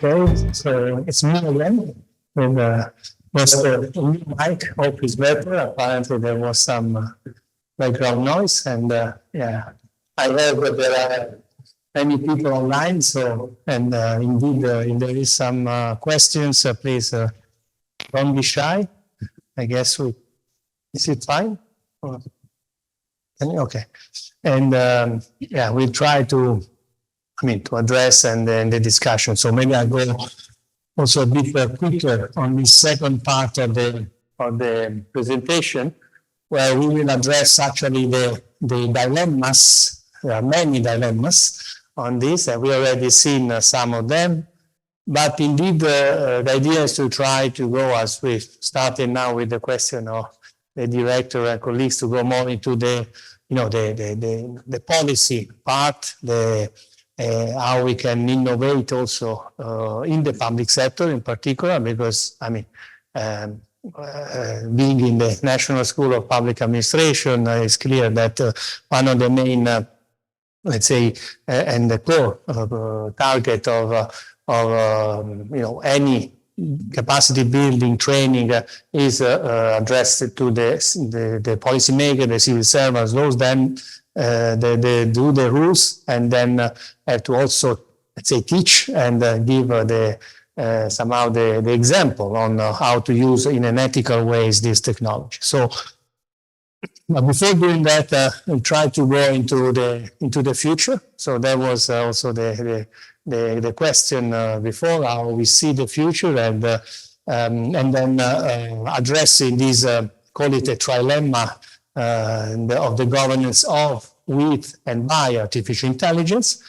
Okay, so it's me again. And was the new mic. Hope is better. Apparently, there was some background noise, and yeah, I heard that there are many people online. So, and indeed, if there is some questions, please don't be shy. I guess is it fine? Or, okay, and yeah, we'll try to. To address and the discussion. So maybe I'll go also a bit quicker on the second part of the presentation, where we will address actually the dilemmas. There are many dilemmas on this, and we already seen some of them. But indeed, the idea is to try to go, as we started now with the question of the director and colleagues, to go more into the policy part, how we can innovate also in the public sector in particular, because being in the National School of Public Administration, it's clear that one of the main, let's say, and the core target of any capacity building training is addressed to the policymaker, the civil servants, those then they do the rules and then have to also, let's say, teach and give somehow the example on how to use in an ethical ways this technology. So before doing that, we try to go into the future. So that was also the question before, how we see the future, and then addressing this, call it a trilemma of the governance of, with, and by artificial intelligence,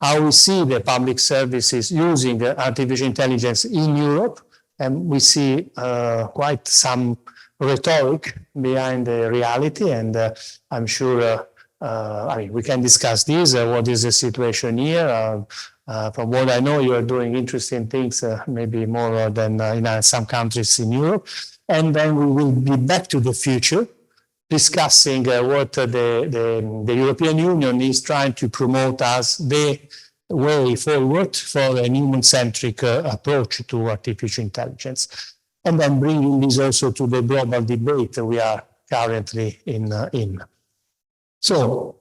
how we see the public services using artificial intelligence in Europe, and we see quite some rhetoric behind the reality, and I'm sure, we can discuss this, what is the situation here. From what I know, you are doing interesting things, maybe more than in some countries in Europe, and then we will be back to the future, discussing what the European Union is trying to promote as the way forward for a human-centric approach to artificial intelligence, and then bringing this also to the global debate we are currently in. So,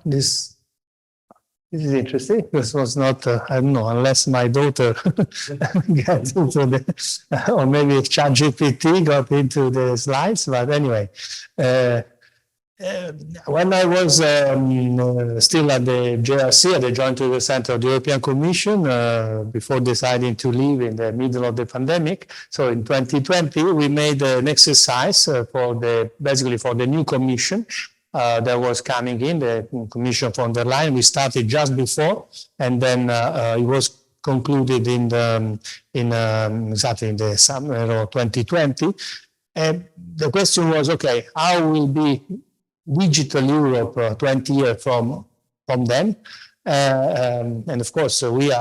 this is interesting. This was not, I don't know, unless my daughter got into the, or maybe ChatGPT got into the slides, but anyway. When I was still at the JRC, at the Joint Research Center of the European Commission, before deciding to leave in the middle of the pandemic, so in 2020, we made an exercise basically for the new commission that was coming in, the Commission von der Leyen. We started just before, and then it was concluded exactly in the summer of 2020. And the question was, okay, how will be digital Europe 20 years from then? And of course, we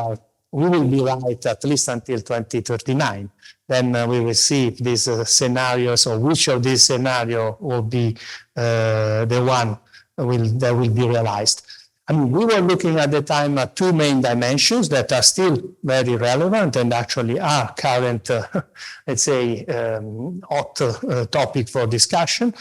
will be right at least until 2039. Then we will see if these scenarios, or which of these scenarios will be the one that will be realized. We were looking at the time at two main dimensions that are still very relevant and actually are current, let's say, hot topic for discussion.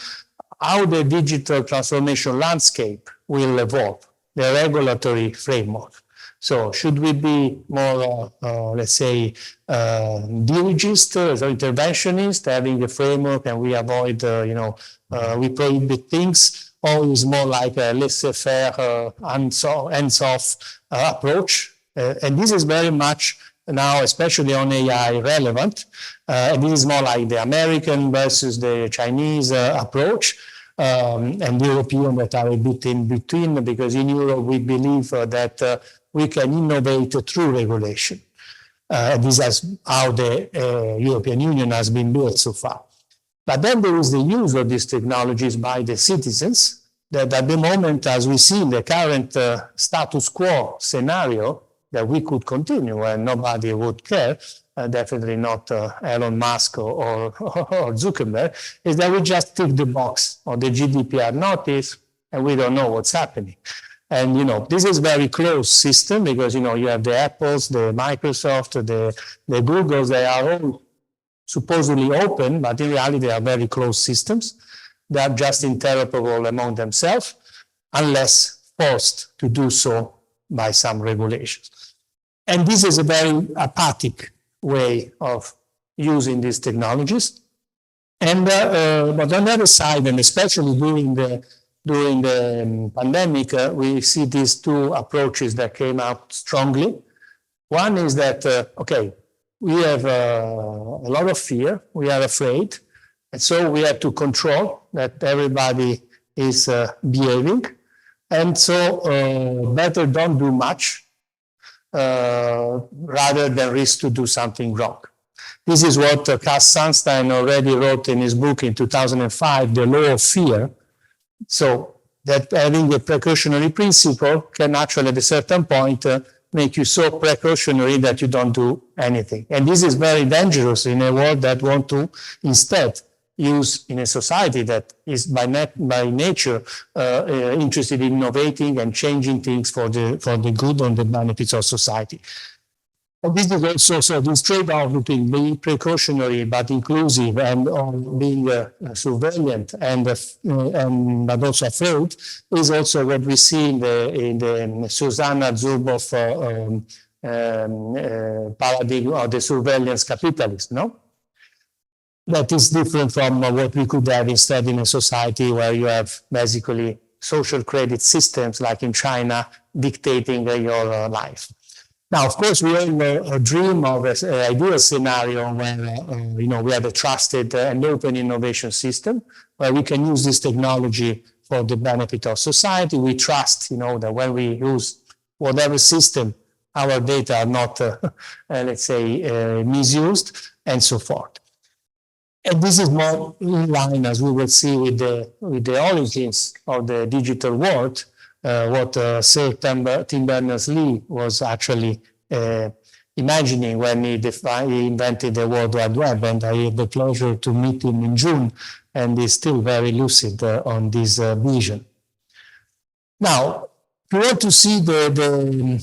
How the digital transformation landscape will evolve, the regulatory framework. So should we be more, let's say, dirigist, interventionist, having a framework, and we avoid, we prohibit things, or is more like a laissez-faire, hands-off approach? And this is very much now, especially on AI, relevant. And this is more like the American versus the Chinese approach. And the European that are a bit in between, because in Europe we believe that we can innovate through regulation. This is how the European Union has been built so far. But then there is the use of these technologies by the citizens, that at the moment, as we see in the current status quo scenario, that we could continue and nobody would care, definitely not Elon Musk or Zuckerberg, is that we just tick the box of the GDPR notice and we don't know what's happening. And, this is very closed system because, you have the Apples, the Microsoft, the Googles, they are all supposedly open, but in reality, they are very closed systems. They are just interoperable among themselves, unless forced to do so by some regulations. And this is a very apathic way of using these technologies. And but on the other side, and especially during the pandemic, we see these two approaches that came out strongly. One is that, okay, we have a lot of fear, we are afraid, and so we have to control that everybody is behaving. And so better don't do much rather than risk to do something wrong. This is what Cass Sunstein already wrote in his book in 2005, The Law of Fear. So that having a precautionary principle can actually at a certain point make you so precautionary that you don't do anything. And this is very dangerous in a world that want to instead use in a society that is by nature interested in innovating and changing things for the good and the benefits of society. And this is also, so this trade-off between being precautionary but inclusive and being surveillant but also afraid is also what we see in the Susanna Zuboff paradigm of the surveillance capitalist, no? That is different from what we could have instead in a society where you have basically social credit systems like in China dictating your life. Now, of course, we all dream of an ideal scenario where, we have a trusted and open innovation system where we can use this technology for the benefit of society. We trust, that when we use whatever system, our data are not, let's say, misused and so forth. And this is more in line, as we will see, with the origins of the digital world, what Sir Tim Berners-Lee was actually imagining when he invented the World Wide Web. And I had the pleasure to meet him in June, and he's still very lucid on this vision. Now, if you want to see to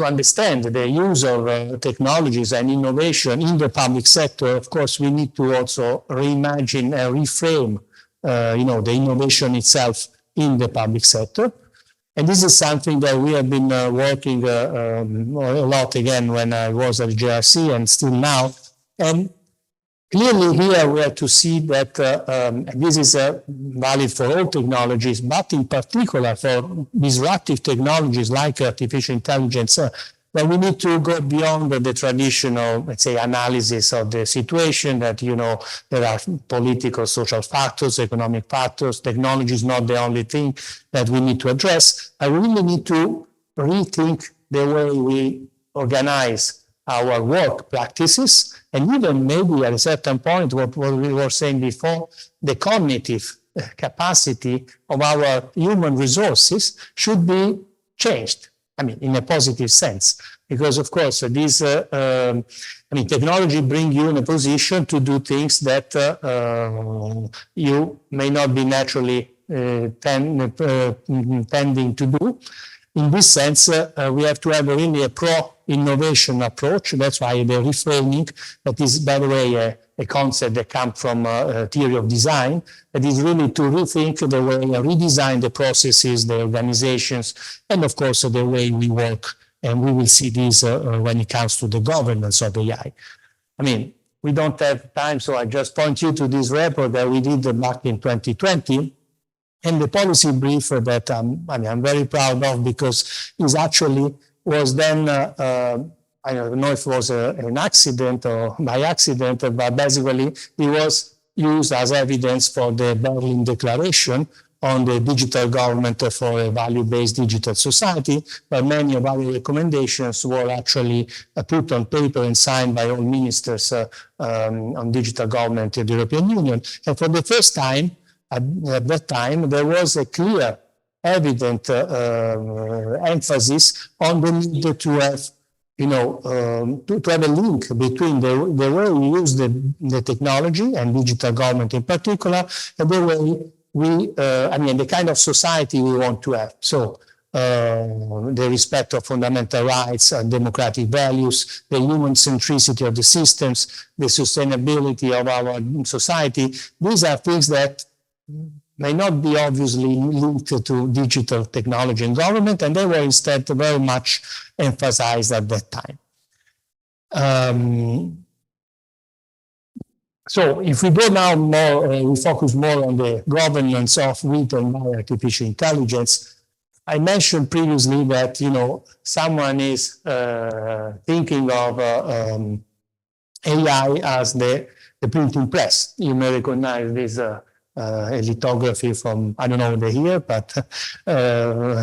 understand the use of technologies and innovation in the public sector, of course, we need to also reimagine and reframe, the innovation itself in the public sector. And this is something that we have been working a lot again when I was at JRC and still now. And clearly here we have to see that this is valid for all technologies, but in particular for disruptive technologies like artificial intelligence, but we need to go beyond the traditional, let's say, analysis of the situation that, there are political, social factors, economic factors. Technology is not the only thing that we need to address. I really need to rethink the way we organize our work practices, and even maybe at a certain point, what we were saying before, the cognitive capacity of our human resources should be changed. In a positive sense, because of course these, technology brings you in a position to do things that you may not be naturally tending to do. In this sense, we have to have really a pro-innovation approach. That's why the reframing, that is, by the way, a concept that comes from theory of design, that is really to rethink the way, redesign the processes, the organizations, and of course the way we work. And we will see this when it comes to the governance of AI. We don't have time, so I just point you to this report that we did back in 2020. And the policy brief that I'm very proud of, because it actually was then, I don't know if it was an accident or by accident, but basically it was used as evidence for the Berlin Declaration on the digital government for a value-based digital society, but many of our recommendations were actually put on paper and signed by all ministers on digital government in the European Union. And for the first time, at that time, there was a clear, evident emphasis on the need to have, to have a link between the way we use the technology and digital government in particular, and the way I mean, the kind of society we want to have. So the respect of fundamental rights and democratic values, the human centricity of the systems, the sustainability of our society. These are things that may not be obviously linked to digital technology and government, and they were instead very much emphasized at that time. So if we go now more, we focus more on the governance of with and by artificial intelligence. I mentioned previously that, you know, someone is thinking of AI as the printing press. You may recognize this a lithography from, I don't know the year, but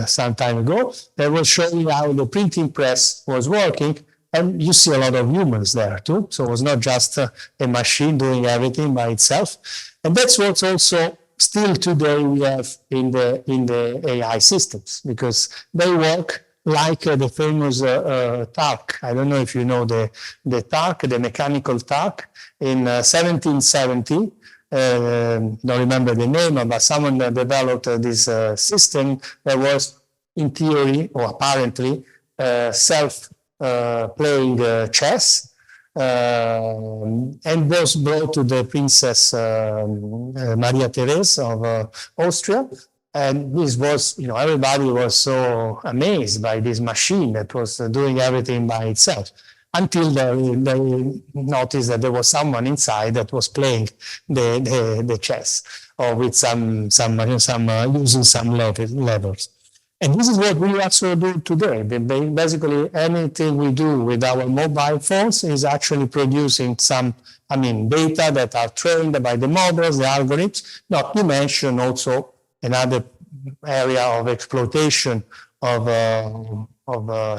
some time ago. They were showing how the printing press was working, and you see a lot of humans there too. So it was not just a machine doing everything by itself. And that's what's also still today we have in the AI systems, because they work like the famous Tark. I don't know if you know the Tark, the mechanical Tark. In 1770, don't remember the name, but someone developed this system that was, in theory, or apparently, self-playing chess, and was brought to the Princess Maria Therese of Austria. And this was, you know, everybody was so amazed by this machine that was doing everything by itself, until they noticed that there was someone inside that was playing the chess, or with using some levers. And this is what we also do today. Basically, anything we do with our mobile phones is actually producing some, data that are trained by the models, the algorithms, not to mention also another area of exploitation of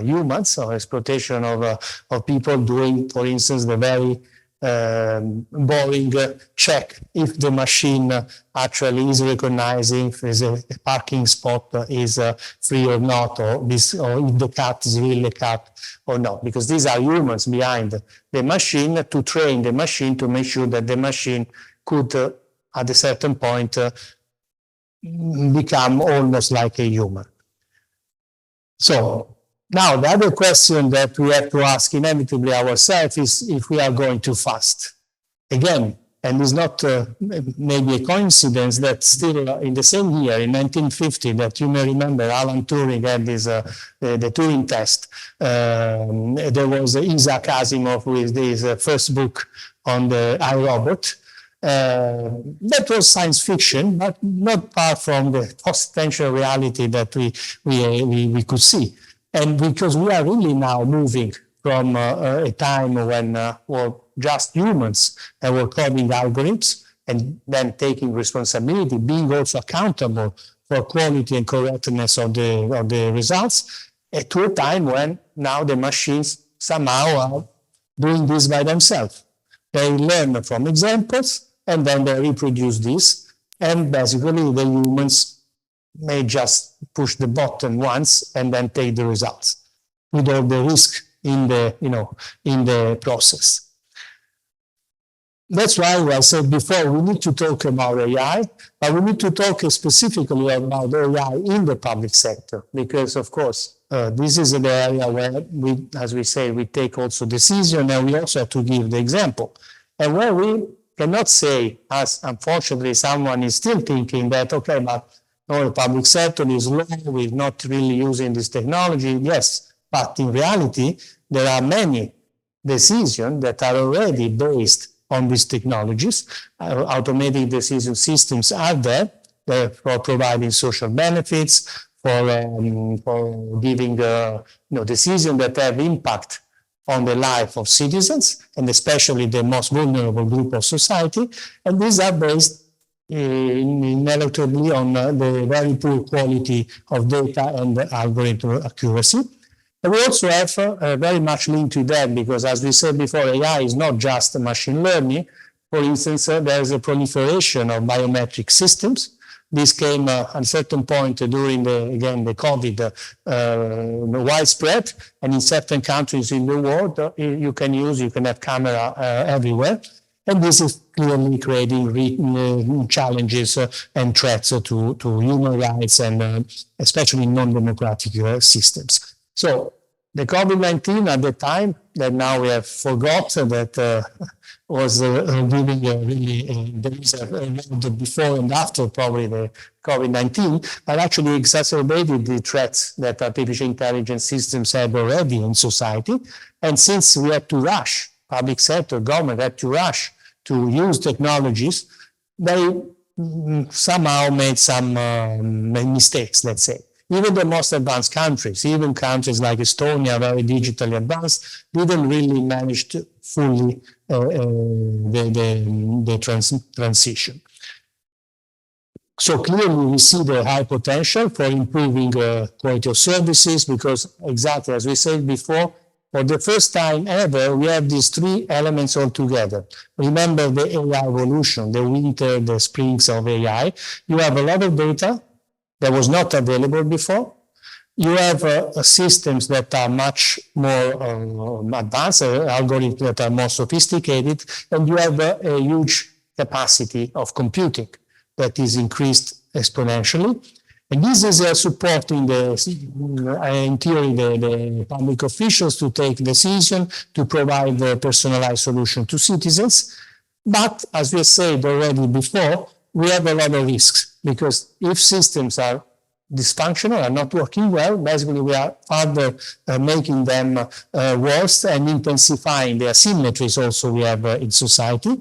humans, or exploitation of people doing, for instance, the very boring check if the machine actually is recognizing if a parking spot is free or not, or if the cat is really a cat or not, because these are humans behind the machine to train the machine to make sure that the machine could, at a certain point, become almost like a human. So now the other question that we have to ask inevitably ourselves is if we are going too fast. Again, and it's not maybe a coincidence that still in the same year, in 1950, that you may remember Alan Turing had this, the Turing test. There was Isaac Asimov with his first book on the iRobot. That was science fiction, but not far from the potential reality that we could see. And because we are really now moving from a time when were just humans that were coding algorithms and then taking responsibility, being also accountable for quality and correctness of the results, to a time when now the machines somehow are doing this by themselves. They learn from examples, and then they reproduce this, and basically the humans may just push the button once and then take the results, with all the risk in the process. That's why I said before, we need to talk about AI, but we need to talk specifically about AI in the public sector, because of course, this is the area where we, as we say, we take also decision, and we also have to give the example. And where we cannot say, as unfortunately someone is still thinking that, okay, but no, the public sector is low, we're not really using this technology. Yes, but in reality, there are many decisions that are already based on these technologies. Automatic decision systems are there for providing social benefits, for giving decisions that have impact on the life of citizens, and especially the most vulnerable group of society. And these are based inevitably on the very poor quality of data and the algorithm accuracy. And we also have very much linked to that, because as we said before, AI is not just machine learning. For instance, there is a proliferation of biometric systems. This came at a certain point during the COVID widespread, and in certain countries in the world, you can have camera everywhere. And this is clearly creating challenges and threats to human rights and especially non-democratic systems. So the COVID-19 at the time, that now we have forgotten that was giving really, there is a before and after probably the COVID-19, but actually exacerbated the threats that artificial intelligence systems had already in society. And since we had to rush, public sector, government had to rush to use technologies, they somehow made some mistakes, let's say. Even the most advanced countries, even countries like Estonia, very digitally advanced, didn't really manage to fully the transition. So clearly we see the high potential for improving quality of services, because exactly as we said before, for the first time ever, we have these three elements all together. Remember the AI evolution, the winter, the springs of AI. You have a lot of data that was not available before. You have systems that are much more advanced, algorithms that are more sophisticated, and you have a huge capacity of computing that is increased exponentially. And this is supporting in theory, the public officials to take decisions, to provide a personalized solution to citizens. But as we said already before, we have a lot of risks, because if systems are dysfunctional, are not working well, basically we are further making them worse and intensifying the asymmetries also we have in society.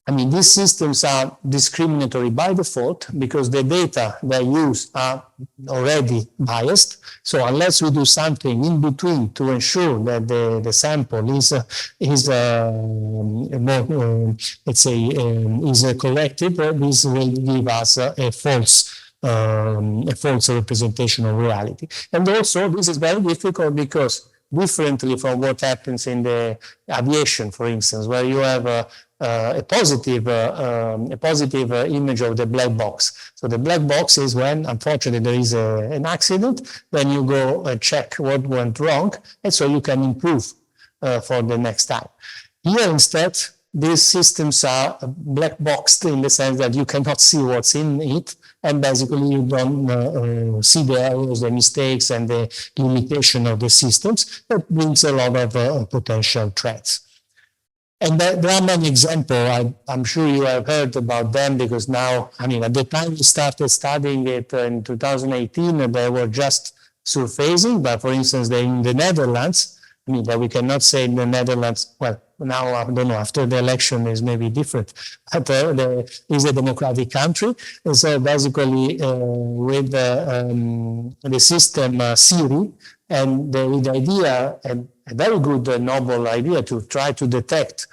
I mean, these systems are discriminatory by default because the data they use are already biased. So unless we do something in between to ensure that the sample is more, let's say, is corrected, this will give us a false representation of reality. And also, this is very difficult because differently from what happens in the aviation, for instance, where you have a positive image of the black box. So the black box is when, unfortunately, there is an accident, then you go check what went wrong, and so you can improve for the next time. Here, instead, these systems are black boxed in the sense that you cannot see what's in it, and basically you don't see the errors, the mistakes, and the limitation of the systems. That brings a lot of potential threats. And there are many examples. I'm sure you have heard about them, because now, I mean, at the time we started studying it in 2018, they were just surfacing. But for instance, in the Netherlands, I mean, that we cannot say in the Netherlands, well, now I don't know, after the election is maybe different, but it's a democratic country. And so basically with the system Siri, and the idea, a very good noble idea to try to detect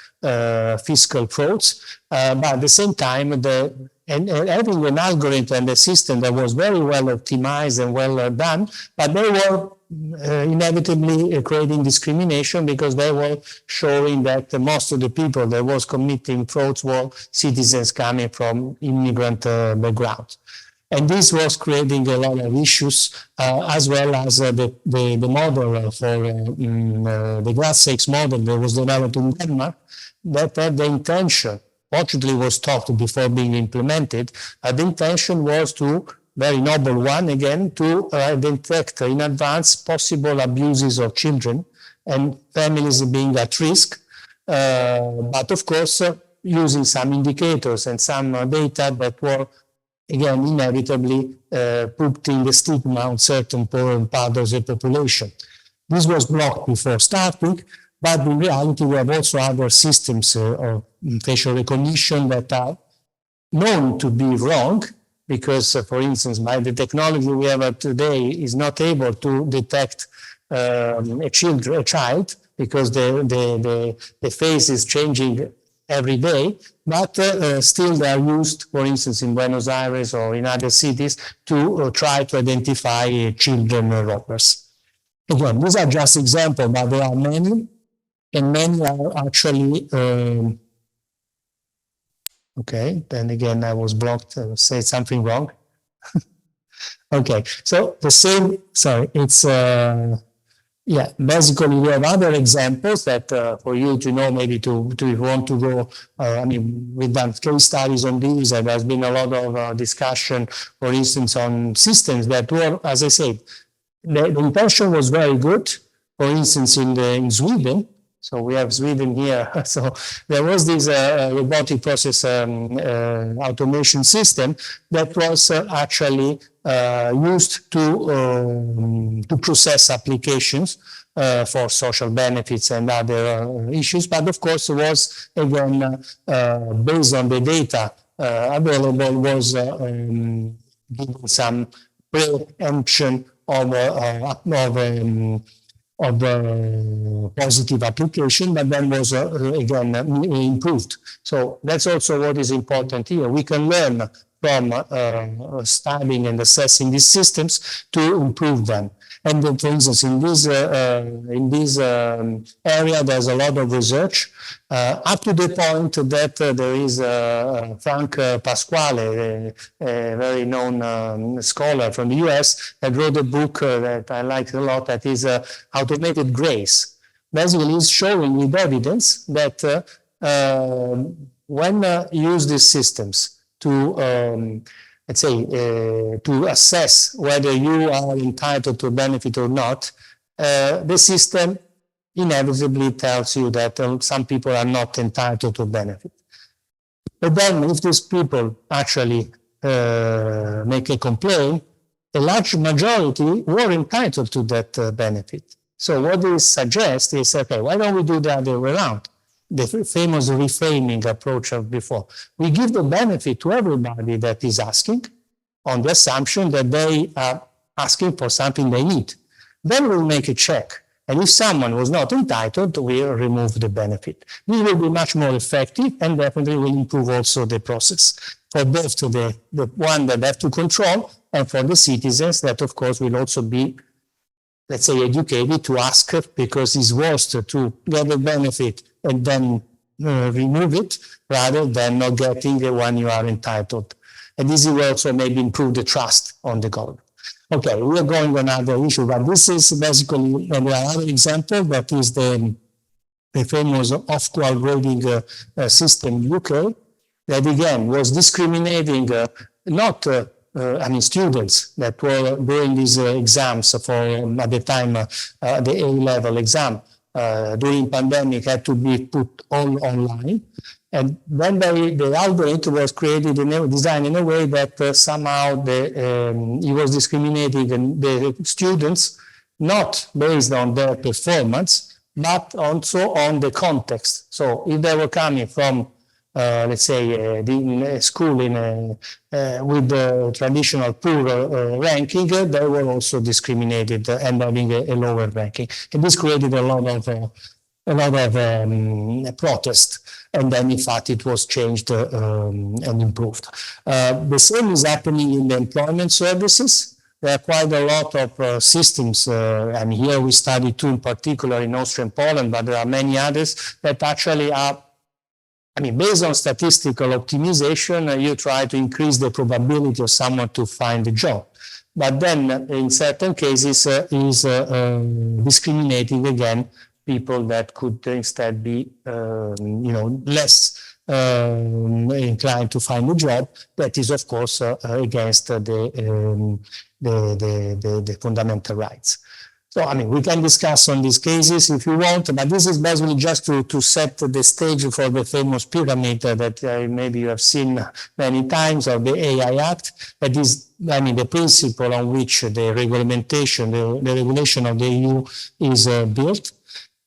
fiscal frauds, but at the same time, and having an algorithm and a system that was very well optimized and well done, but they were inevitably creating discrimination, because they were showing that most of the people that was committing frauds were citizens coming from immigrant backgrounds. And this was creating a lot of issues, as well as the model for the glass sakes model that was developed in Denmark, that had the intention, fortunately was stopped before being implemented, the intention was to, very noble one again, to detect in advance possible abuses of children and families being at risk, but of course using some indicators and some data that were, again, inevitably putting the stigma on certain part of the population. This was blocked before starting, but in reality we have also other systems of facial recognition that are known to be wrong, because, for instance, by the technology we have today is not able to detect a child, because the face is changing every day, but still they are used, for instance, in Buenos Aires or in other cities, to try to identify children robbers. Again, these are just examples, but there are many, and many are actually okay, then again, I was blocked, said something wrong. Okay, so the same, sorry, it's, Yeah, basically we have other examples that for you to know, maybe to if you want to go, I mean, we've done case studies on these, and there's been a lot of discussion, for instance, on systems that were, as I said, the intention was very good. For instance, in Sweden, so we have Sweden here, so there was this robotic process automation system that was actually used to process applications for social benefits and other issues, but of course was again based on the data available, was giving some preemption of positive application, but then was again improved. So that's also what is important here. We can learn from studying and assessing these systems to improve them. And then, for instance, in this area, there's a lot of research up to the point that there is Frank Pasquale, a very known scholar from the US, that wrote a book that I like a lot, that is Automated Grace. Basically, it's showing with evidence that when you use these systems to let's say, to assess whether you are entitled to benefit or not, the system inevitably tells you that some people are not entitled to benefit. But then if these people actually make a complaint, a large majority were entitled to that benefit. So what they suggest is, okay, why don't we do the other way around? The famous reframing approach of before. We give the benefit to everybody that is asking on the assumption that they are asking for something they need. Then we'll make a check. And if someone was not entitled, we'll remove the benefit. This will be much more effective and definitely will improve also the process for both to the one that have to control and for the citizens that, of course, will also be, let's say, educated to ask, because it's worse to get a benefit and then remove it rather than not getting the one you are entitled. And this will also maybe improve the trust on the government. Okay, we are going on another issue, but this is basically another example, that is the famous off-qual grading system in UK, that again was discriminating not I mean, students that were doing these exams for, at the time, the A-level exam during pandemic had to be put all online. And then the algorithm was created designed in a way that somehow it was discriminating the students not based on their performance, but also on the context. So if they were coming from let's say, the school with the traditional poor ranking, they were also discriminated and having a lower ranking. And this created a lot of protest. And then, in fact, it was changed and improved. The same is happening in the employment services. There are quite a lot of systems, and here we study two in particular in Austria and Poland, but there are many others that actually are, I mean, based on statistical optimization, you try to increase the probability of someone to find a job. But then, in certain cases, is discriminating again people that could instead be, less inclined to find a job. That is, of course, against the fundamental rights. So, I mean, we can discuss on these cases if you want, but this is basically just to set the stage for the famous pyramid that maybe you have seen many times, of the AI Act. That is, I mean, the principle on which the regulation, the regulation of the EU is built.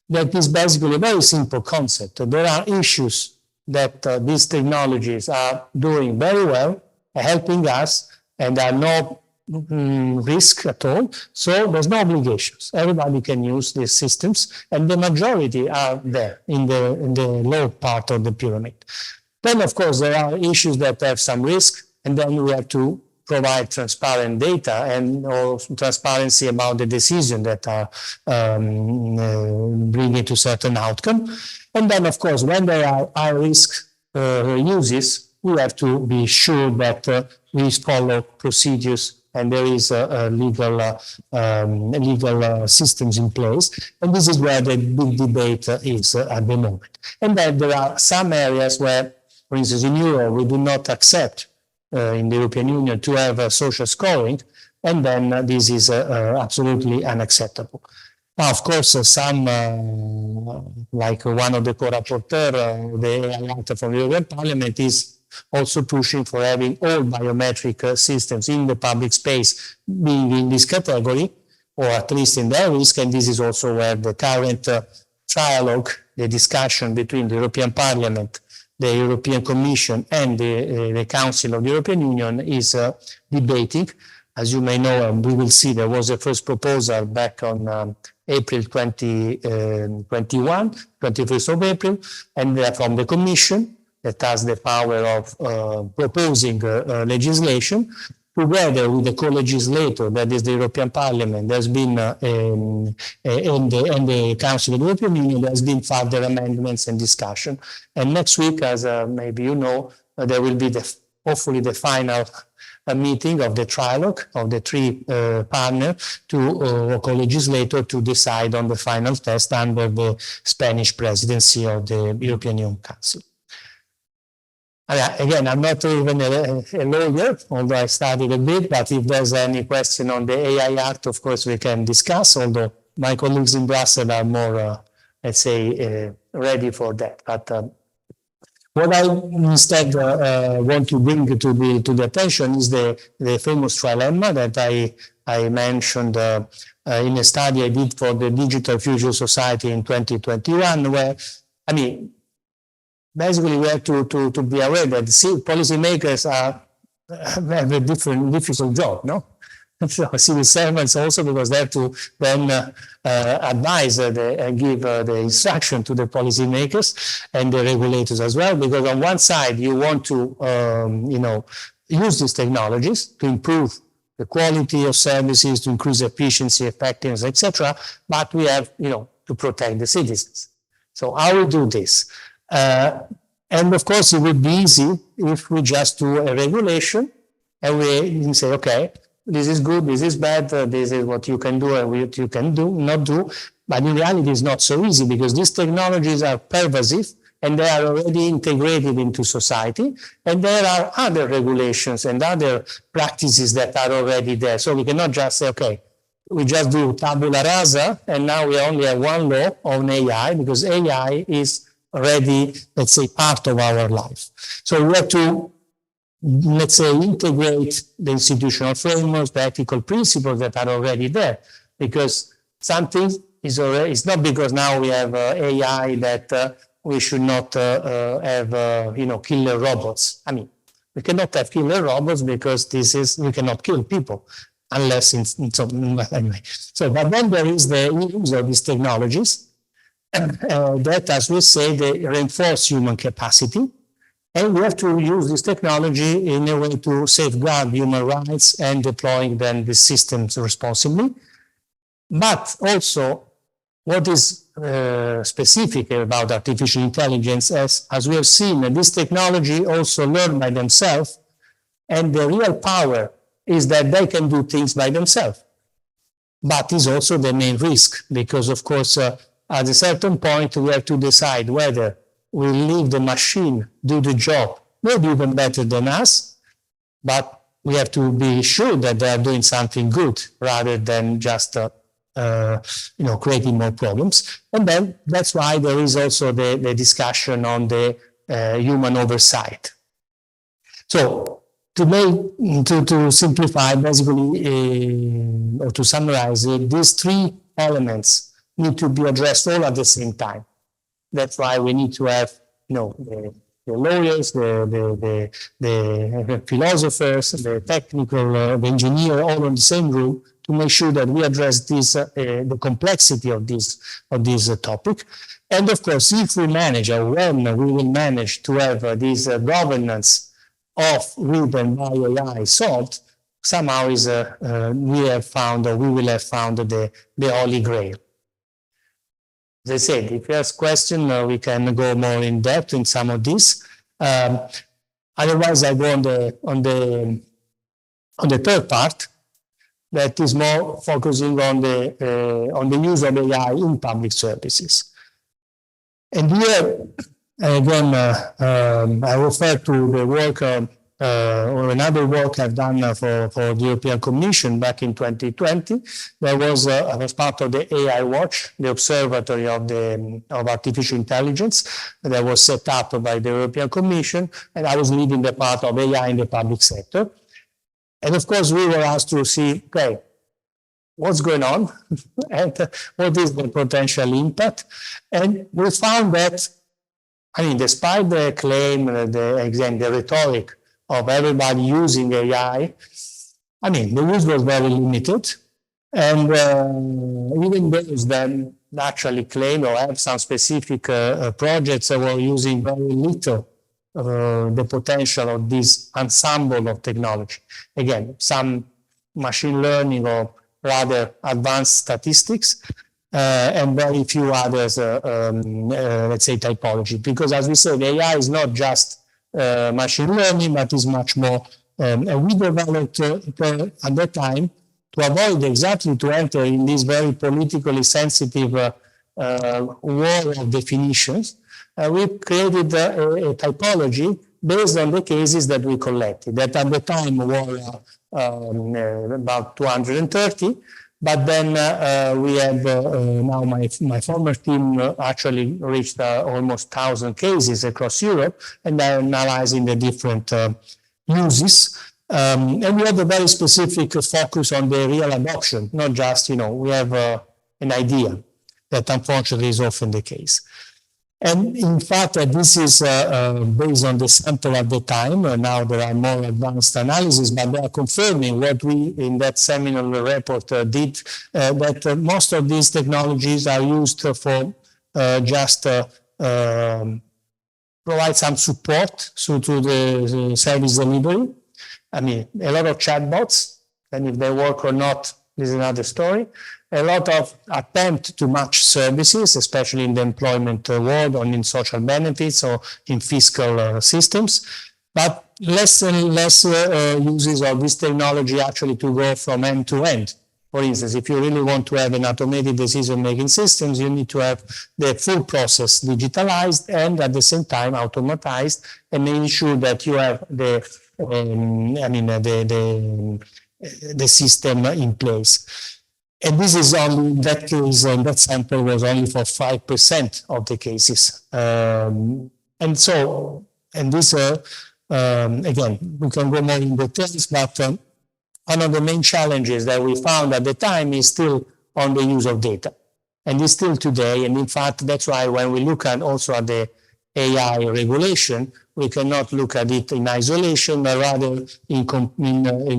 That is basically a very simple concept. There are issues that these technologies are doing very well, helping us, and there are no risk at all. So there's no obligations. Everybody can use these systems, and the majority are there in the low part of the pyramid. Then, of course, there are issues that have some risk, and then we have to provide transparent data and transparency about the decision that are bringing to certain outcome. And then, of course, when there are high-risk uses, we have to be sure that we follow procedures and there is legal systems in place. And this is where the big debate is at the moment. And then there are some areas where, for instance, in Europe, we do not accept in the European Union to have social scoring, and then this is absolutely unacceptable. Now, of course, some, like one of the co-rapporteurs, the AI Act from the European Parliament, is also pushing for having all biometric systems in the public space being in this category, or at least in their risk, and this is also where the current trialogue, the discussion between the European Parliament, the European Commission, and the Council of the European Union is debating. As you may know, and we will see, there was a first proposal back on April 2021, 21st of April, and from the Commission that has the power of proposing legislation, together with the co-legislator, that is the European Parliament. There's been, and the Council of the European Union, there's been further amendments and discussion. And next week, as maybe you know, there will be hopefully the final meeting of the trilogue of the three partners to co-legislator to decide on the final test under the Spanish presidency of the European Union Council. Again, I'm not even a lawyer, although I studied a bit, but if there's any question on the AI Act, of course, we can discuss, although my colleagues in Brussels are more, let's say, ready for that. But what I instead want to bring to the attention is the famous trilemma that I mentioned in a study I did for the Digital Future Society in 2021, where, I mean, basically we have to be aware that policymakers have a difficult job, no? So civil servants also, because they have to then advise, give the instruction to the policymakers and the regulators as well, because on one side you want to, use these technologies to improve the quality of services, to increase efficiency, effectiveness, etc. But we have, to protect the citizens. So how we do this? And of course, it would be easy if we just do a regulation and we say, okay, this is good, this is bad, this is what you can do and what you can not do. But in reality, it's not so easy, because these technologies are pervasive and they are already integrated into society. And there are other regulations and other practices that are already there. So we cannot just say, okay, we just do tabula rasa and now we only have one law on AI, because AI is already, let's say, part of our life. So we have to, let's say, integrate the institutional frameworks, the ethical principles that are already there, because something is already, it's not because now we have AI that we should not have, killer robots. I mean, we cannot have killer robots because we cannot kill people unless anyway. So, but then there is the use of these technologies that, as we say, they reinforce human capacity. And we have to use this technology in a way to safeguard human rights and deploying then the systems responsibly. But also, what is specific about artificial intelligence, as we have seen, this technology also learn by themselves, and the real power is that they can do things by themselves. But is also the main risk, because of course, at a certain point, we have to decide whether we leave the machine do the job, maybe even better than us, but we have to be sure that they are doing something good rather than just creating more problems. And then that's why there is also the discussion on the human oversight. So to simplify, basically, or to summarize it, these three elements need to be addressed all at the same time. That's why we need to have, the lawyers, the philosophers, the technical, the engineer, all in the same room to make sure that we address this, the complexity of this topic. And of course, if we manage, or when we will manage to have this governance of with and by AI solved, somehow we have found, or we will have found the Holy Grail. As I said, if you ask questions, we can go more in depth in some of this. Otherwise, I go on the third part, that is more focusing on the use of AI in public services. And here, again, I refer to the work or another work I've done for the European Commission back in 2020. That was as part of the AI Watch, the observatory of artificial intelligence that was set up by the European Commission, and I was leading the part of AI in the public sector. And of course, we were asked to see, okay, what's going on and what is the potential impact. And we found that, I mean, despite the claim, the rhetoric of everybody using AI, I mean, the use was very limited. And even those that actually claim or have some specific projects that were using very little the potential of this ensemble of technology. Again, some machine learning or rather advanced statistics, and very few others, let's say, typology. Because as we said, AI is not just machine learning, but is much more. And we developed at that time to avoid exactly to enter in this very politically sensitive war of definitions. We created a typology based on the cases that we collected, that at the time were about 230, but then we have now my former team actually reached almost 1,000 cases across Europe, and they're analyzing the different uses. And we have a very specific focus on the real adoption, not just, we have an idea that unfortunately is often the case. And in fact, this is based on the sample at the time. Now there are more advanced analyses, but they are confirming what we in that seminal report did, that most of these technologies are used for just provide some support to the service delivery. I mean, a lot of chatbots, and if they work or not, this is another story. A lot of attempt to match services, especially in the employment world or in social benefits or in fiscal systems, but less and less uses of this technology actually to go from end to end. For instance, if you really want to have an automated decision-making systems, you need to have the full process digitalized and at the same time automatized, and making sure that you have the system in place. And this is only, in that case, and that sample was only for 5% of the cases. And this, again, we can go more in details, but one of the main challenges that we found at the time is still on the use of data. And it's still today, and in fact, that's why when we look at also at the AI regulation, we cannot look at it in isolation, but rather in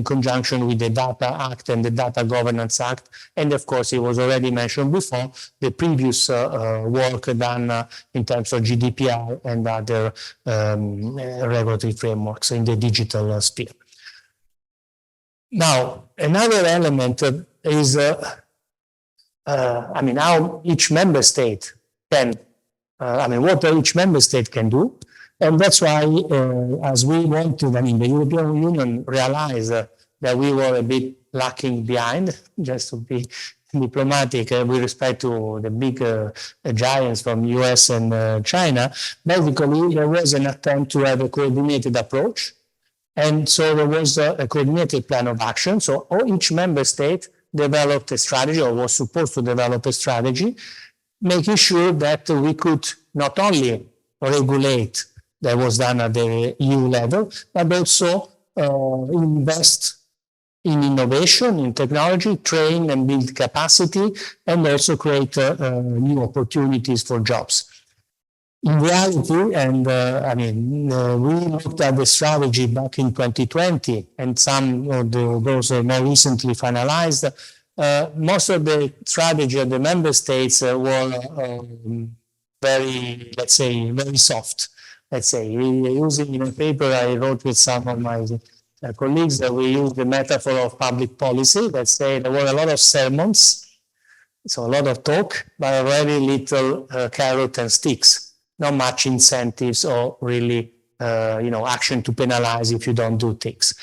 conjunction with the Data Act and the Data Governance Act. And of course, it was already mentioned before, the previous work done in terms of GDPR and other regulatory frameworks in the digital sphere. Now, another element is, how each member state can, what each member state can do. And that's why, as we wanted, the European Union realized that we were a bit lacking behind, just to be diplomatic with respect to the big giants from US and China. Basically, there was an attempt to have a coordinated approach. And so there was a coordinated plan of action. So each member state developed a strategy, or was supposed to develop a strategy, making sure that we could not only regulate, that was done at the EU level, but also invest in innovation, in technology, train and build capacity, and also create new opportunities for jobs. In reality, and we looked at the strategy back in 2020, and some of those are more recently finalized. Most of the strategy of the member states were very, let's say, very soft. Let's say, using in a paper I wrote with some of my colleagues, that we used the metaphor of public policy. Let's say there were a lot of sermons, so a lot of talk, but very little carrot and sticks. Not much incentives or really, action to penalize if you don't do things.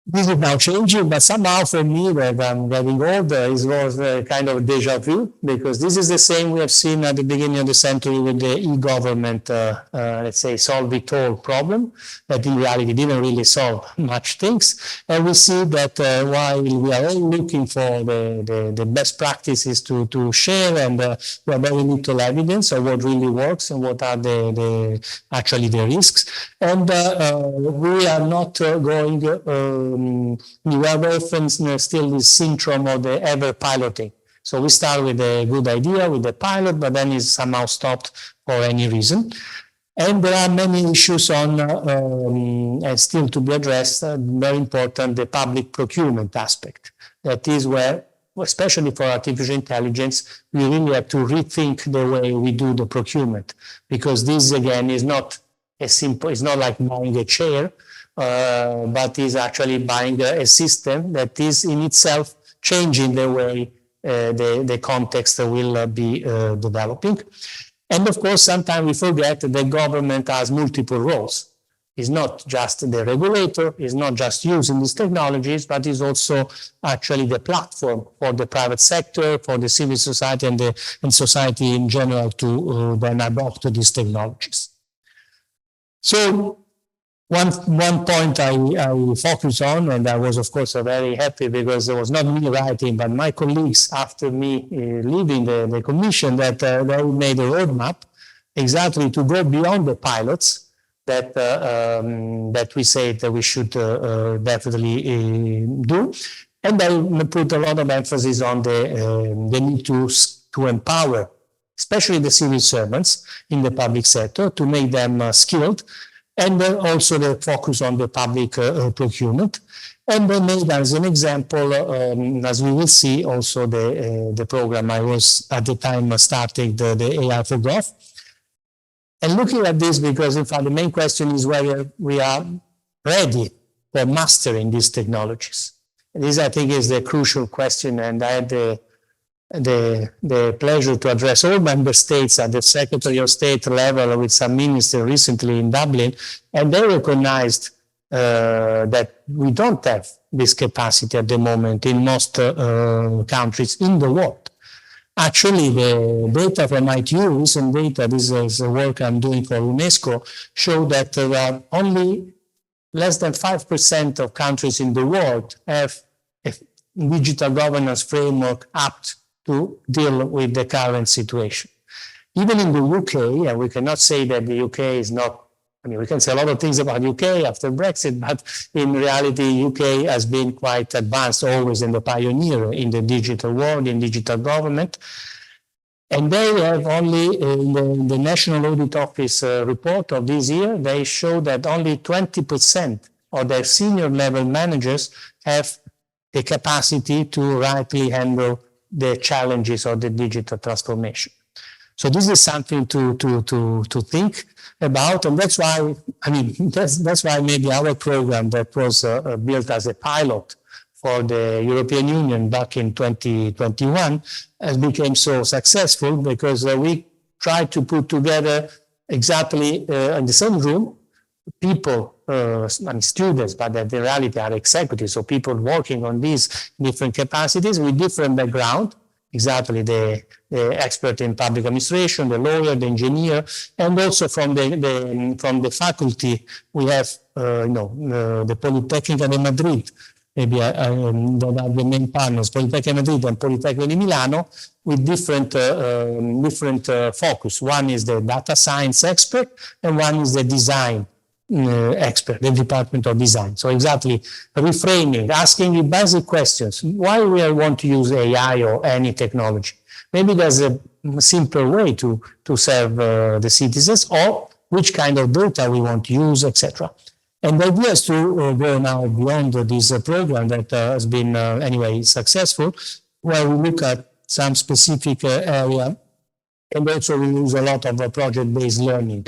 This is now changing, but somehow for me, that I'm getting older, it was a kind of deja vu, because this is the same we have seen at the beginning of the century with the e-government, let's say, solve it all problem, that in reality didn't really solve much things. And we see that while we are all looking for the best practices to share, and we have very little evidence of what really works and what are actually the risks. And we are not going we have often still this syndrome of the ever piloting. So we start with a good idea, with a pilot, but then it's somehow stopped for any reason. And there are many issues on, and still to be addressed, very important, the public procurement aspect. That is where, especially for artificial intelligence, we really have to rethink the way we do the procurement. Because this, again, is not a simple, it's not like buying a chair, but is actually buying a system that is in itself changing the way the context will be developing. And of course, sometimes we forget that the government has multiple roles. It's not just the regulator, it's not just using these technologies, but is also actually the platform for the private sector, for the civil society and society in general to then adopt these technologies. So, one point I will focus on, and I was of course very happy because it was not me writing, but my colleagues after me leaving the commission, that they made a roadmap exactly to go beyond the pilots that we say that we should definitely do. And I put a lot of emphasis on the need to empower, especially the civil servants in the public sector, to make them skilled. And also the focus on the public procurement. And then made as an example, as we will see, also the program I was at the time starting the AI for Growth. And looking at this, because in fact the main question is whether we are ready for mastering these technologies. And this, I think, is the crucial question, and I had the pleasure to address all member states at the Secretary of State level with some ministers recently in Dublin, and they recognized that we don't have this capacity at the moment in most countries in the world. Actually, the data from ITU, recent data, this is work I'm doing for UNESCO, show that there are only less than 5% of countries in the world have a digital governance framework apt to deal with the current situation. Even in the UK, and we cannot say that the UK is not, I mean, we can say a lot of things about UK after Brexit, but in reality, UK has been quite advanced, always in the pioneer in the digital world, in digital government. And they have only, in the National Audit Office report of this year, they show that only 20% of their senior level managers have the capacity to rightly handle the challenges of the digital transformation. So this is something to think about, and that's why, I mean, that's why maybe our program that was built as a pilot for the European Union back in 2021 has become so successful, because we tried to put together exactly in the same room people, I mean students, but that in reality are executives, so people working on these different capacities with different background, exactly the expert in public administration, the lawyer, the engineer, and also from the faculty we have, the Politecnica de Madrid, maybe that are the main partners, Politecnica Madrid and Politecnica di Milano, with different focus. One is the data science expert, and one is the design expert, the Department of Design. So exactly reframing, asking the basic questions. Why we want to use AI or any technology? Maybe there's a simpler way to serve the citizens, or which kind of data we want to use, etc. And the idea is to go now beyond this program that has been anyway successful, where we look at some specific area, and also we use a lot of project-based learning.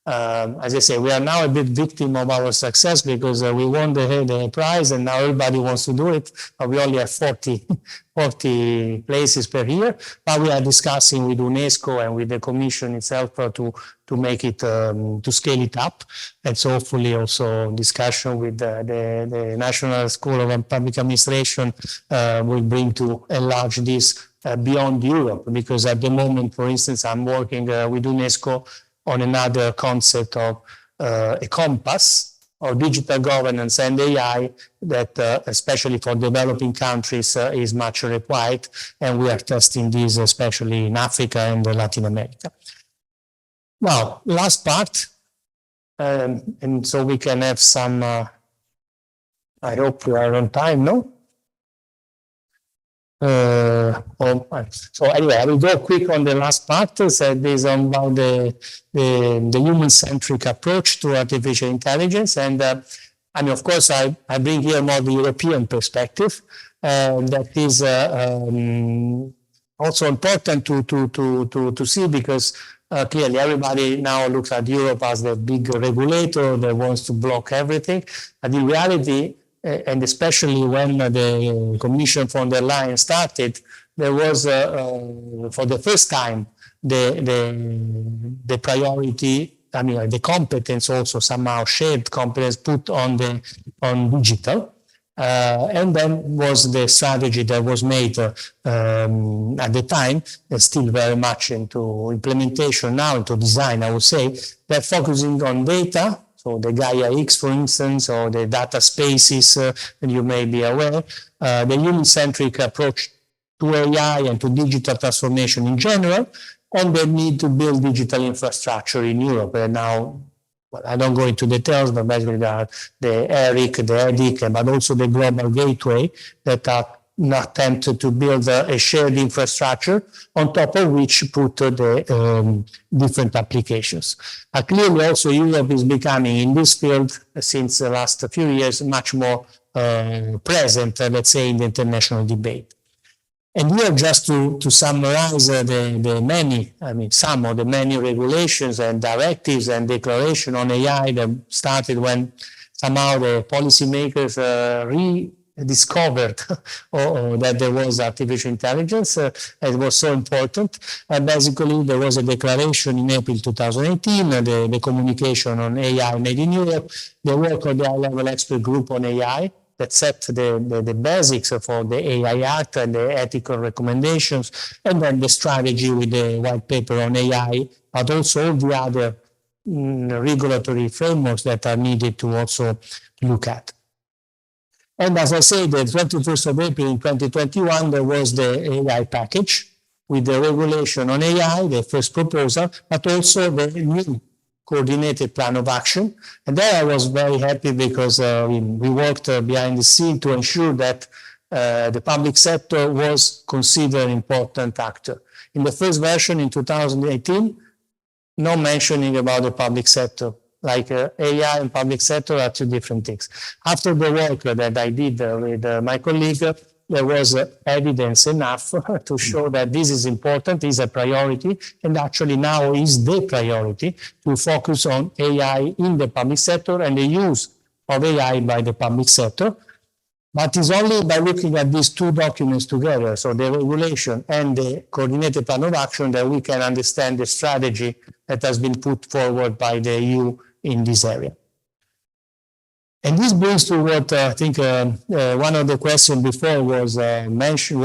As I say, we are now a bit victim of our success because we won the prize and now everybody wants to do it. We only have 40 places per year, but we are discussing with UNESCO and with the Commission itself to make it, to scale it up. And so hopefully also discussion with the National School of Public Administration will bring to enlarge this beyond Europe, because at the moment, for instance, I'm working with UNESCO on another concept of a compass of digital governance and AI that, especially for developing countries, is much required. And we are testing this especially in Africa and Latin America. Now, last part, and so we can have some, I hope we are on time, no? So anyway, I will go quick on the last part. So this on about the human-centric approach to artificial intelligence. And I mean, of course, I bring here more the European perspective. That is also important to see, because clearly everybody now looks at Europe as the big regulator that wants to block everything. But in reality, and especially when the Commission von der Leyen started, there was, for the first time, the priority, I mean, the competence also somehow shared competence put on digital. And then was the strategy that was made at the time, still very much into implementation now, into design, I would say, that focusing on data. So the Gaia X, for instance, or the data spaces, you may be aware, the human-centric approach to AI and to digital transformation in general, and the need to build digital infrastructure in Europe. And now, well, I don't go into details, but basically there are the ERIC, the EDIC, but also the Global Gateway that are attempted to build a shared infrastructure on top of which put the different applications. Clearly also Europe is becoming in this field since the last few years much more present, let's say, in the international debate. And here just to summarize the many, I mean, some of the many regulations and directives and declaration on AI that started when somehow the policymakers rediscovered or that there was artificial intelligence. It was so important. And basically, there was a declaration in April 2018, the communication on AI made in Europe, the work of the high-level expert group on AI that set the basics for the AI Act and the ethical recommendations, and then the strategy with the white paper on AI, but also all the other regulatory frameworks that are needed to also look at. And as I said, the 21st of April in 2021, there was the AI package with the regulation on AI, the first proposal, but also the new coordinated plan of action. And there I was very happy because we worked behind the scene to ensure that the public sector was considered an important actor. In the first version in 2018, no mentioning about the public sector. Like AI and public sector are two different things. After the work that I did with my colleague, there was evidence enough to show that this is important, is a priority, and actually now is the priority to focus on AI in the public sector and the use of AI by the public sector. But it's only by looking at these two documents together, so the regulation and the coordinated plan of action, that we can understand the strategy that has been put forward by the EU in this area. And this brings to what I think one of the questions before was raising,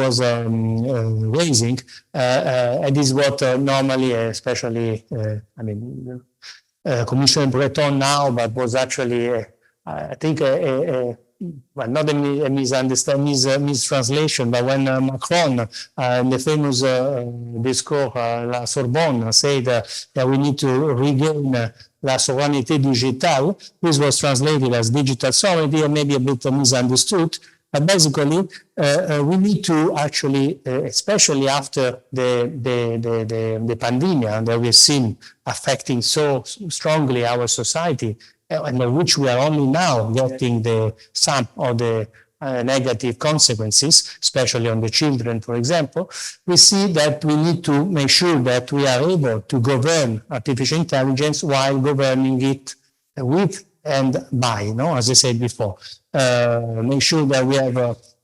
and is what normally, especially, I mean, Commissioner Breton now, but was actually, I think, well, not a mistranslation, but when Macron, in the famous discours La Sorbonne, said that we need to regain la souveraineté digitale, this was translated as digital sovereignty, and maybe a bit misunderstood. But basically, we need to actually, especially after the pandemic that we've seen affecting so strongly our society, and which we are only now getting some of the negative consequences, especially on the children, for example, we see that we need to make sure that we are able to govern artificial intelligence while governing it with and by, as I said before. Make sure that we have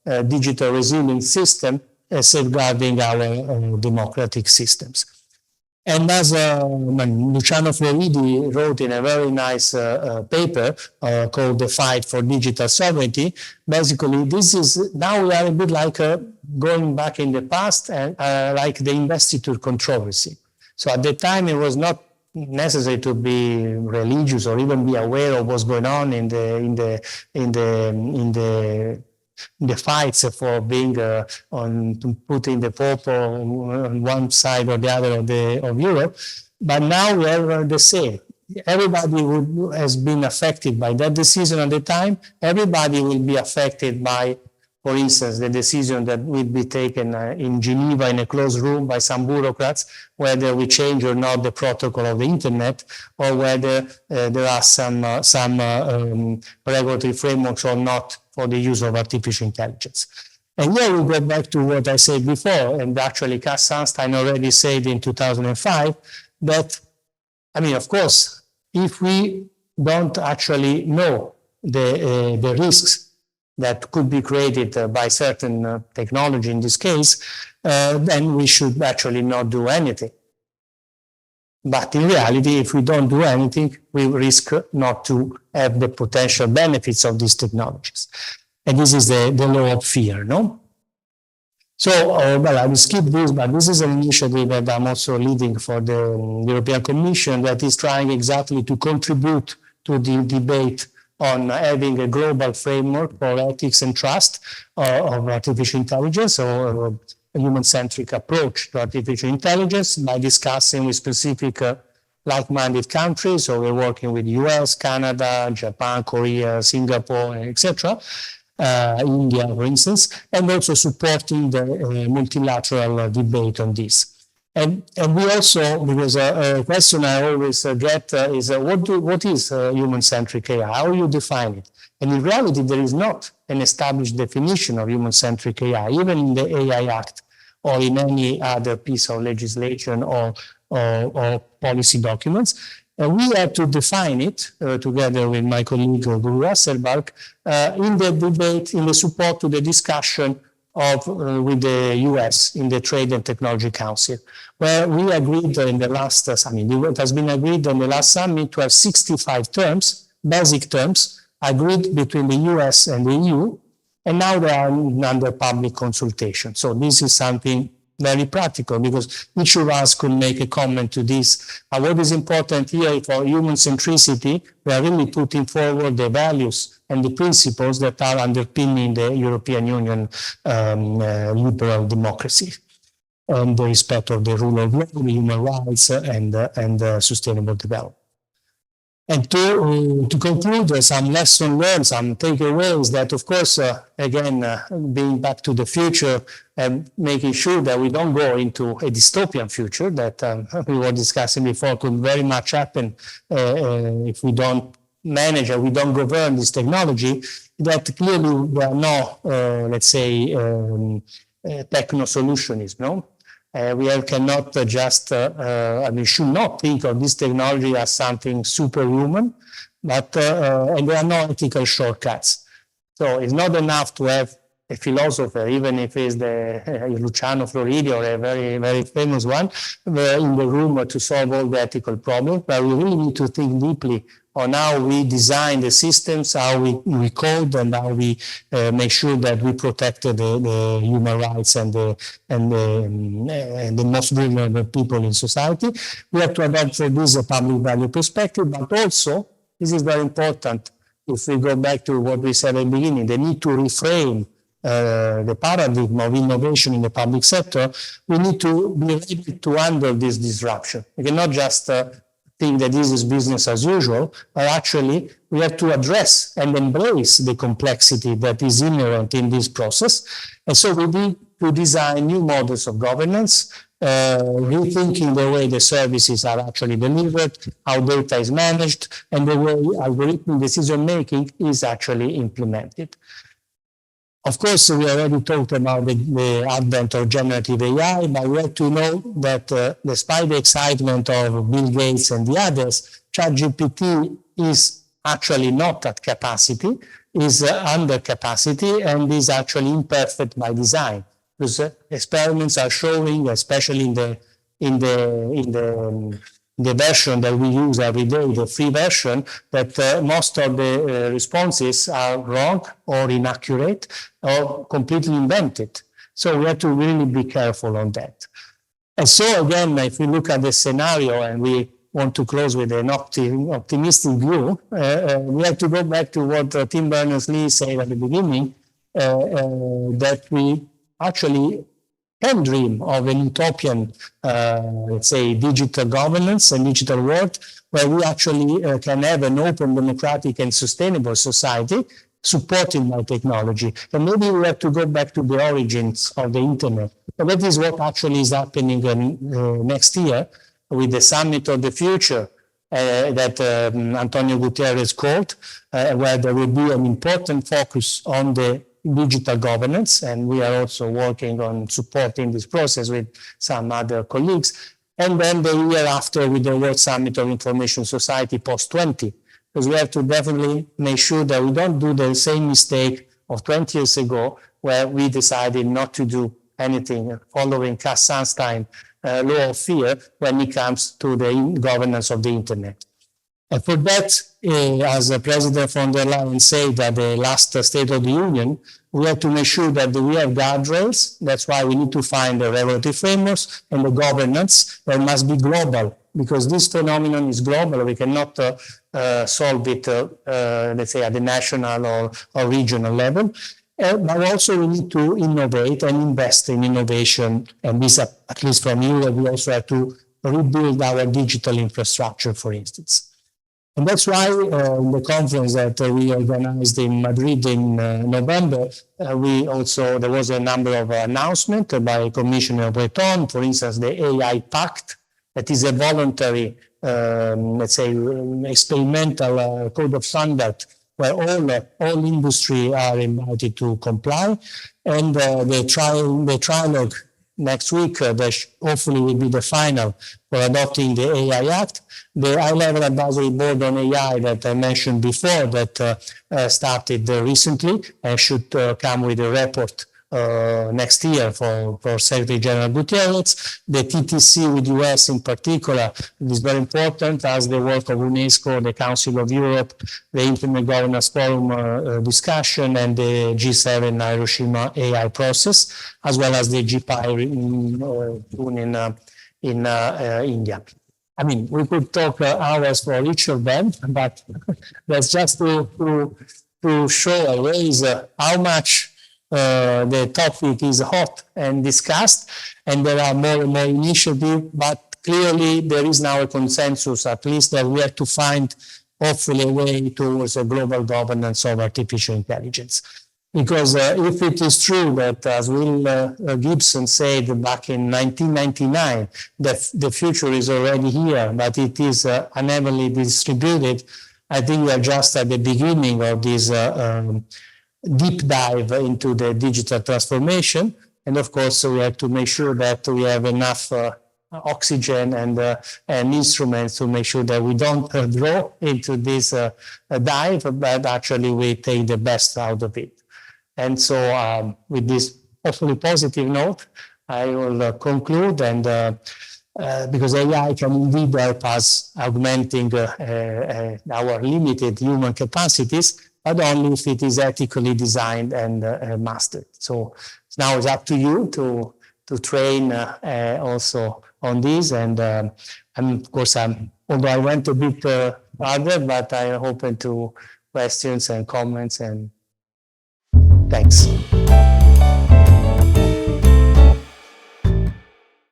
a digital resilient system safeguarding our democratic systems. And as Luciano Floridi wrote in a very nice paper called The Fight for Digital Sovereignty, basically this is, now we are a bit like going back in the past and like the investiture controversy. So at the time it was not necessary to be religious or even be aware of what's going on in the fights for being putting the Pope on one side or the other of Europe, but now we are the same. Everybody has been affected by that decision at the time. Everybody will be affected by, for instance, the decision that will be taken in Geneva in a closed room by some bureaucrats, whether we change or not the protocol of the internet, or whether there are some regulatory frameworks or not for the use of artificial intelligence. And here we go back to what I said before, and actually Cass Sunstein already said in 2005, that, I mean, of course, if we don't actually know the risks that could be created by certain technology in this case, then we should actually not do anything. But in reality, if we don't do anything, we risk not to have the potential benefits of these technologies. And this is the law of fear, no? So, well, I will skip this, but this is an initiative that I'm also leading for the European Commission that is trying exactly to contribute to the debate on having a global framework for ethics and trust of artificial intelligence, or a human-centric approach to artificial intelligence, by discussing with specific like-minded countries. So we're working with US, Canada, Japan, Korea, Singapore, etc., India, for instance, and also supporting the multilateral debate on this. And we also, because a question I always get is, what is human-centric AI? How you define it? And in reality, there is not an established definition of human-centric AI, even in the AI Act or in any other piece of legislation or policy documents. We had to define it together with my colleague Guru Hasselbalch in the debate, in the support to the discussion with the US in the Trade and Technology Council, where we agreed in the last summit, it has been agreed in the last summit to have 65 terms, basic terms, agreed between the US and the EU, and now they are under public consultation. So this is something very practical, because each of us could make a comment to this. And what is important here for human centricity, we are really putting forward the values and the principles that are underpinning the European Union liberal democracy and the respect of the rule of law, human rights, and sustainable development. And to conclude, some lessons learned, some takeaways that, of course, again, being back to the future and making sure that we don't go into a dystopian future that we were discussing before could very much happen if we don't manage or we don't govern this technology, that clearly there are no, let's say, techno-solutionism, no? We cannot just, we should not think of this technology as something superhuman, but and there are no ethical shortcuts. So it's not enough to have a philosopher, even if it's the Luciano Floridi or a very, very famous one, in the room to solve all the ethical problems, but we really need to think deeply on how we design the systems, how we code, and how we make sure that we protect the human rights and the most vulnerable people in society. We have to adopt for this a public value perspective, but also, this is very important, if we go back to what we said at the beginning, the need to reframe the paradigm of innovation in the public sector. We need to be ready to handle this disruption. We cannot just think that this is business as usual, but actually we have to address and embrace the complexity that is inherent in this process. And so we need to design new models of governance, rethinking the way the services are actually delivered, how data is managed, and the way algorithmic decision-making is actually implemented. Of course, we already talked about the advent of generative AI, but we have to know that despite the excitement of Bill Gates and the others, ChatGPT is actually not at capacity, is under capacity, and is actually imperfect by design. Because experiments are showing, especially in the version that we use every day, the free version, that most of the responses are wrong or inaccurate or completely invented. So we have to really be careful on that. And so again, if we look at the scenario and we want to close with an optimistic view, we have to go back to what Tim Berners-Lee said at the beginning, that we actually can dream of an utopian, let's say, digital governance and digital world, where we actually can have an open, democratic, and sustainable society supported by technology. And maybe we have to go back to the origins of the internet. But that is what actually is happening next year with the Summit of the Future that Antonio Guterres called, where there will be an important focus on the digital governance, and we are also working on supporting this process with some other colleagues. And then the year after with the World Summit of Information Society post-20, because we have to definitely make sure that we don't do the same mistake of 20 years ago, where we decided not to do anything following Cass Sunstein law of fear when it comes to the governance of the internet. And for that, as President von der Leyen said at the last State of the Union, we have to make sure that we have guardrails. That's why we need to find the regulatory frameworks and the governance that must be global, because this phenomenon is global. We cannot solve it, let's say, at the national or regional level. But also we need to innovate and invest in innovation. And this, at least from Europe, we also have to rebuild our digital infrastructure, for instance. And that's why in the conference that we organized in Madrid in November, there was a number of announcements by Commissioner Breton, for instance, the AI Pact, that is a voluntary, let's say, experimental code of conduct where all industry are invited to comply. And the trilogue next week, that hopefully will be the final for adopting the AI Act. The high-level advisory board on AI that I mentioned before that started recently and should come with a report next year for Secretary General Guterres. The TTC with US in particular is very important, as the work of UNESCO, the Council of Europe, the Internet Governance Forum discussion, and the G7 Hiroshima AI process, as well as the GPI in India. I mean, we could talk hours for each of them, but that's just to show, raise how much the topic is hot and discussed, and there are more and more initiatives, but clearly there is now a consensus, at least, that we have to find, hopefully, a way towards a global governance of artificial intelligence. Because if it is true that, as Will Gibson said back in 1999, that the future is already here, but it is unevenly distributed, I think we are just at the beginning of this deep dive into the digital transformation. And of course, we have to make sure that we have enough oxygen and instruments to make sure that we don't draw into this dive, but actually we take the best out of it. And so with this hopefully positive note, I will conclude, and because AI can indeed help us augmenting our limited human capacities, but only if it is ethically designed and mastered. So now it's up to you to train also on this. And of course, although I went a bit further, but I'm open to questions and comments, and thanks.